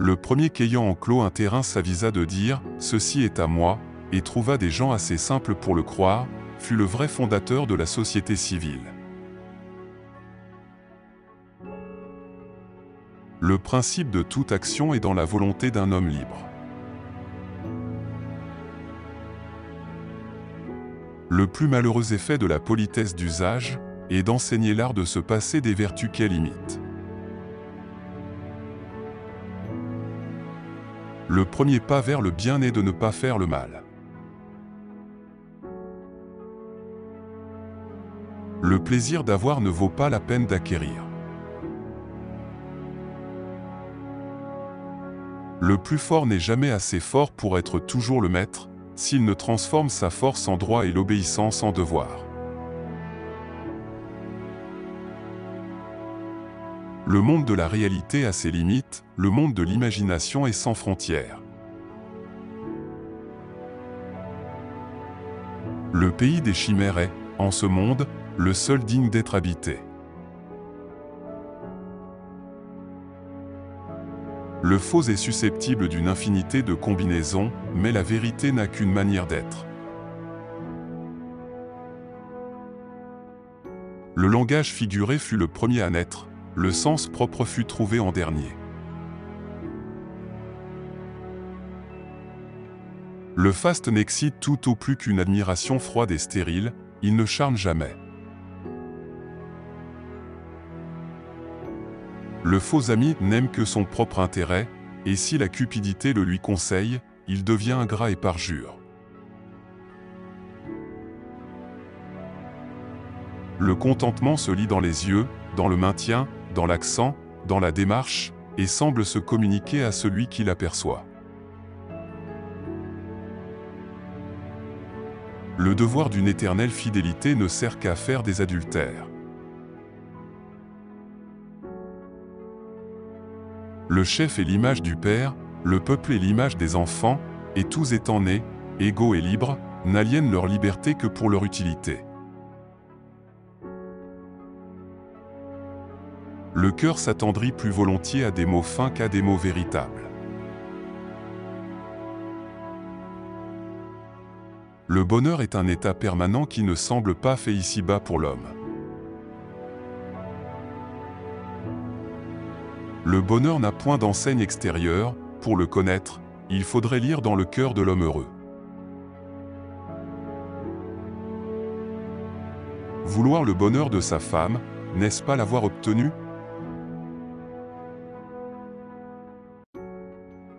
Le premier qu'ayant enclos un terrain s'avisa de dire « Ceci est à moi » et trouva des gens assez simples pour le croire, fut le vrai fondateur de la société civile. Le principe de toute action est dans la volonté d'un homme libre. Le plus malheureux effet de la politesse d'usage est d'enseigner l'art de se passer des vertus qu'elle imite. Le premier pas vers le bien est de ne pas faire le mal. Le plaisir d'avoir ne vaut pas la peine d'acquérir. Le plus fort n'est jamais assez fort pour être toujours le maître, s'il ne transforme sa force en droit et l'obéissance en devoir. Le monde de la réalité a ses limites, le monde de l'imagination est sans frontières. Le pays des chimères est, en ce monde, le seul digne d'être habité. Le faux est susceptible d'une infinité de combinaisons, mais la vérité n'a qu'une manière d'être. Le langage figuré fut le premier à naître, le sens propre fut trouvé en dernier. Le faste n'excite tout au plus qu'une admiration froide et stérile, il ne charme jamais. Le faux ami n'aime que son propre intérêt, et si la cupidité le lui conseille, il devient ingrat et parjure. Le contentement se lit dans les yeux, dans le maintien, dans l'accent, dans la démarche, et semble se communiquer à celui qui l'aperçoit. Le devoir d'une éternelle fidélité ne sert qu'à faire des adultères. Le chef est l'image du père, le peuple est l'image des enfants, et tous étant nés, égaux et libres, n'aliènent leur liberté que pour leur utilité. Le cœur s'attendrit plus volontiers à des mots fins qu'à des mots véritables. Le bonheur est un état permanent qui ne semble pas fait ici-bas pour l'homme. Le bonheur n'a point d'enseigne extérieure, pour le connaître, il faudrait lire dans le cœur de l'homme heureux. Vouloir le bonheur de sa femme, n'est-ce pas l'avoir obtenu?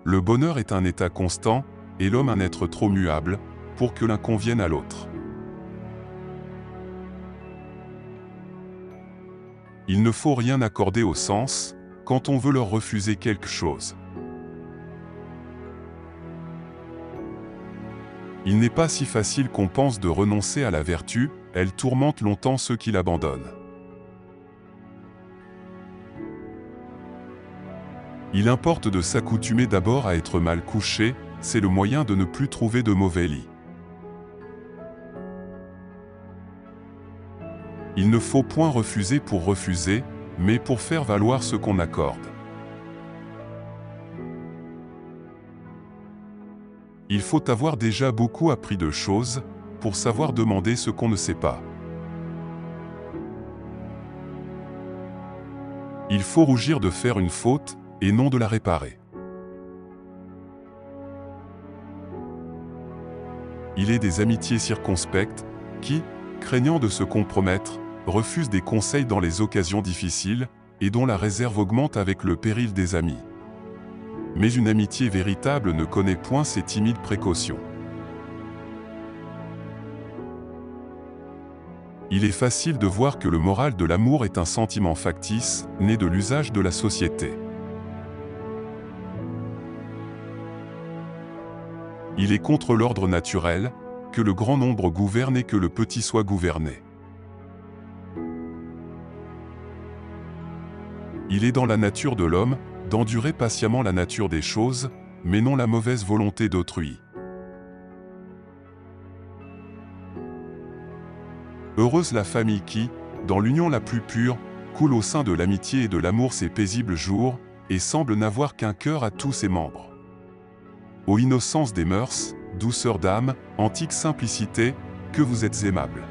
Le bonheur est un état constant, et l'homme un être trop muable, pour que l'un convienne à l'autre. Il ne faut rien accorder au sens, quand on veut leur refuser quelque chose. Il n'est pas si facile qu'on pense de renoncer à la vertu, elle tourmente longtemps ceux qui l'abandonnent. Il importe de s'accoutumer d'abord à être mal couché, c'est le moyen de ne plus trouver de mauvais lits. Il ne faut point refuser pour refuser, mais pour faire valoir ce qu'on accorde. Il faut avoir déjà beaucoup appris de choses, pour savoir demander ce qu'on ne sait pas. Il faut rougir de faire une faute, et non de la réparer. Il est des amitiés circonspectes, qui, craignant de se compromettre, refusent des conseils dans les occasions difficiles, et dont la réserve augmente avec le péril des amis. Mais une amitié véritable ne connaît point ces timides précautions. Il est facile de voir que le moral de l'amour est un sentiment factice, né de l'usage de la société. Il est contre l'ordre naturel, que le grand nombre gouverne et que le petit soit gouverné. Il est dans la nature de l'homme, d'endurer patiemment la nature des choses, mais non la mauvaise volonté d'autrui. Heureuse la famille qui, dans l'union la plus pure, coule au sein de l'amitié et de l'amour ces paisibles jours, et semble n'avoir qu'un cœur à tous ses membres. Ô innocence des mœurs, douceur d'âme, antique simplicité, que vous êtes aimable.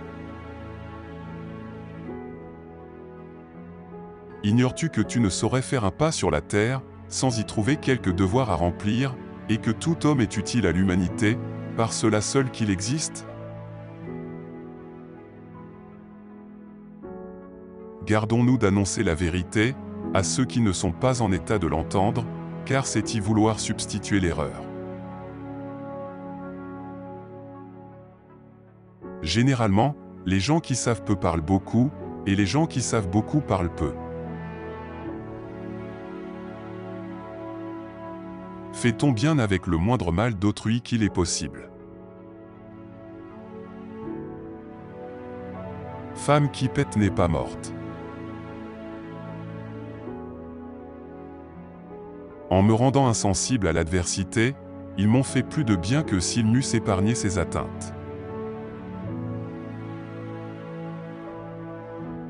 Ignores-tu que tu ne saurais faire un pas sur la terre, sans y trouver quelque devoir à remplir, et que tout homme est utile à l'humanité, par cela seul qu'il existe? Gardons-nous d'annoncer la vérité, à ceux qui ne sont pas en état de l'entendre, car c'est y vouloir substituer l'erreur. Généralement, les gens qui savent peu parlent beaucoup, et les gens qui savent beaucoup parlent peu. Fait-on bien avec le moindre mal d'autrui qu'il est possible. Femme qui pète n'est pas morte. En me rendant insensible à l'adversité, ils m'ont fait plus de bien que s'ils m'eussent épargné ces atteintes.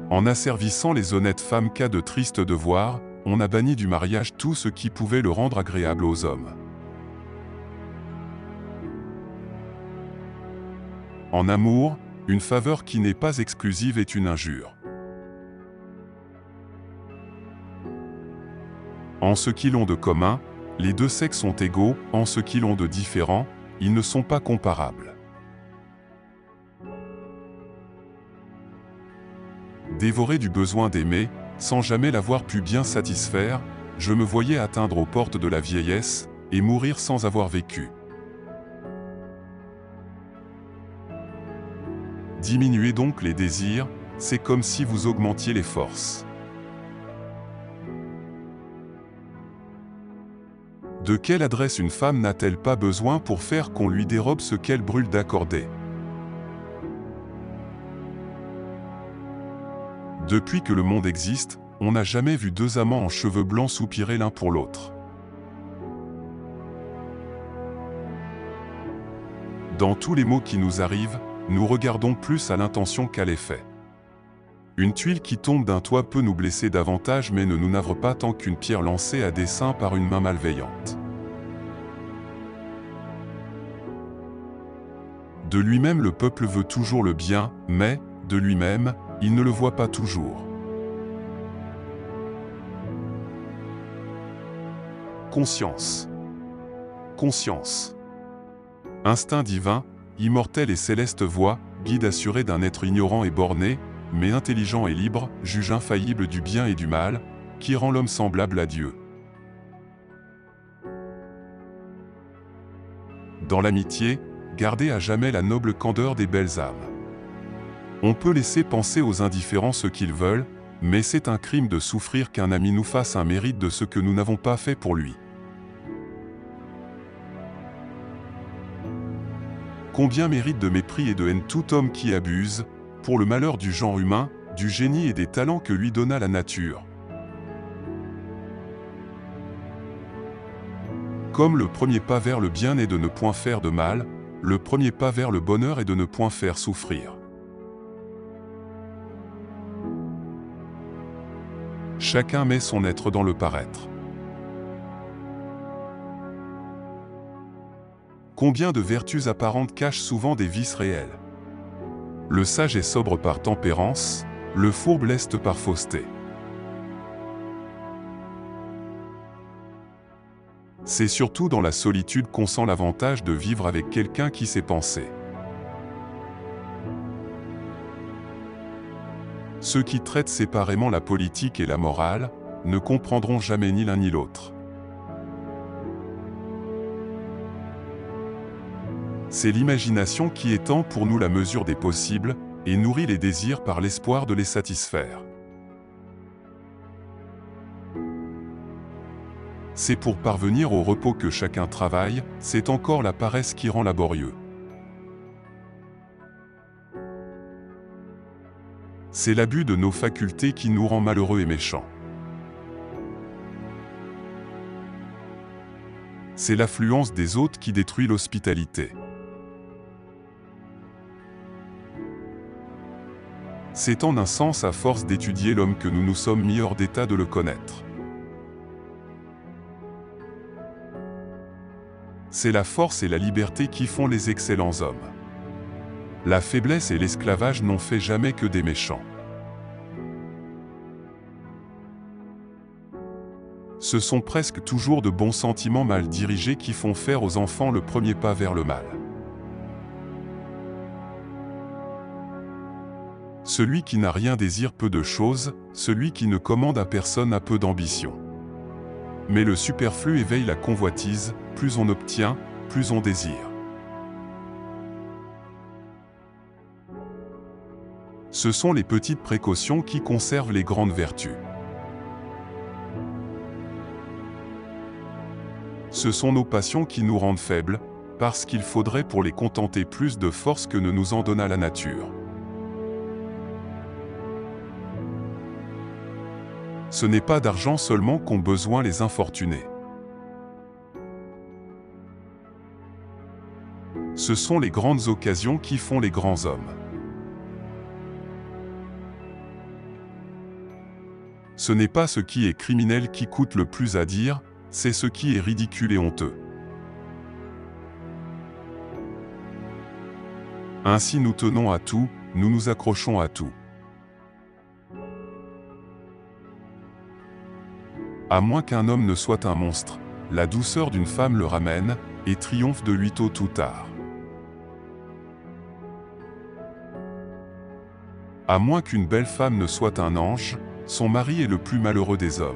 En asservissant les honnêtes femmes qu'à de tristes devoirs, on a banni du mariage tout ce qui pouvait le rendre agréable aux hommes. En amour, une faveur qui n'est pas exclusive est une injure. En ce qu'ils ont de commun, les deux sexes sont égaux, en ce qu'ils ont de différent, ils ne sont pas comparables. Dévoré du besoin d'aimer, sans jamais l'avoir pu bien satisfaire, je me voyais atteindre aux portes de la vieillesse, et mourir sans avoir vécu. Diminuez donc les désirs, c'est comme si vous augmentiez les forces. De quelle adresse une femme n'a-t-elle pas besoin pour faire qu'on lui dérobe ce qu'elle brûle d'accorder? Depuis que le monde existe, on n'a jamais vu deux amants en cheveux blancs soupirer l'un pour l'autre. Dans tous les mots qui nous arrivent, nous regardons plus à l'intention qu'à l'effet. Une tuile qui tombe d'un toit peut nous blesser davantage mais ne nous navre pas tant qu'une pierre lancée à dessein par une main malveillante. De lui-même le peuple veut toujours le bien, mais, de lui-même, il ne le voit pas toujours. Conscience. Conscience. Instinct divin, immortelle et céleste voix, guide assuré d'un être ignorant et borné, mais intelligent et libre, juge infaillible du bien et du mal, qui rend l'homme semblable à Dieu. Dans l'amitié, gardez à jamais la noble candeur des belles âmes. On peut laisser penser aux indifférents ce qu'ils veulent, mais c'est un crime de souffrir qu'un ami nous fasse un mérite de ce que nous n'avons pas fait pour lui. Combien mérite de mépris et de haine tout homme qui abuse, pour le malheur du genre humain, du génie et des talents que lui donna la nature. Comme le premier pas vers le bien est de ne point faire de mal, le premier pas vers le bonheur est de ne point faire souffrir. Chacun met son être dans le paraître. Combien de vertus apparentes cachent souvent des vices réels? Le sage est sobre par tempérance, le fourbe leste par fausseté. C'est surtout dans la solitude qu'on sent l'avantage de vivre avec quelqu'un qui sait penser. Ceux qui traitent séparément la politique et la morale ne comprendront jamais ni l'un ni l'autre. C'est l'imagination qui étend pour nous la mesure des possibles et nourrit les désirs par l'espoir de les satisfaire. C'est pour parvenir au repos que chacun travaille, c'est encore la paresse qui rend laborieux. C'est l'abus de nos facultés qui nous rend malheureux et méchants. C'est l'affluence des hôtes qui détruit l'hospitalité. C'est en un sens à force d'étudier l'homme que nous nous sommes mis hors d'état de le connaître. C'est la force et la liberté qui font les excellents hommes. La faiblesse et l'esclavage n'ont fait jamais que des méchants. Ce sont presque toujours de bons sentiments mal dirigés qui font faire aux enfants le premier pas vers le mal. Celui qui n'a rien désire peu de choses, celui qui ne commande à personne a peu d'ambition. Mais le superflu éveille la convoitise, plus on obtient, plus on désire. Ce sont les petites précautions qui conservent les grandes vertus. Ce sont nos passions qui nous rendent faibles, parce qu'il faudrait pour les contenter plus de force que ne nous en donna la nature. Ce n'est pas d'argent seulement qu'ont besoin les infortunés. Ce sont les grandes occasions qui font les grands hommes. Ce n'est pas ce qui est criminel qui coûte le plus à dire, c'est ce qui est ridicule et honteux. Ainsi nous tenons à tout, nous nous accrochons à tout. À moins qu'un homme ne soit un monstre, la douceur d'une femme le ramène, et triomphe de lui tôt ou tard. À moins qu'une belle femme ne soit un ange, son mari est le plus malheureux des hommes.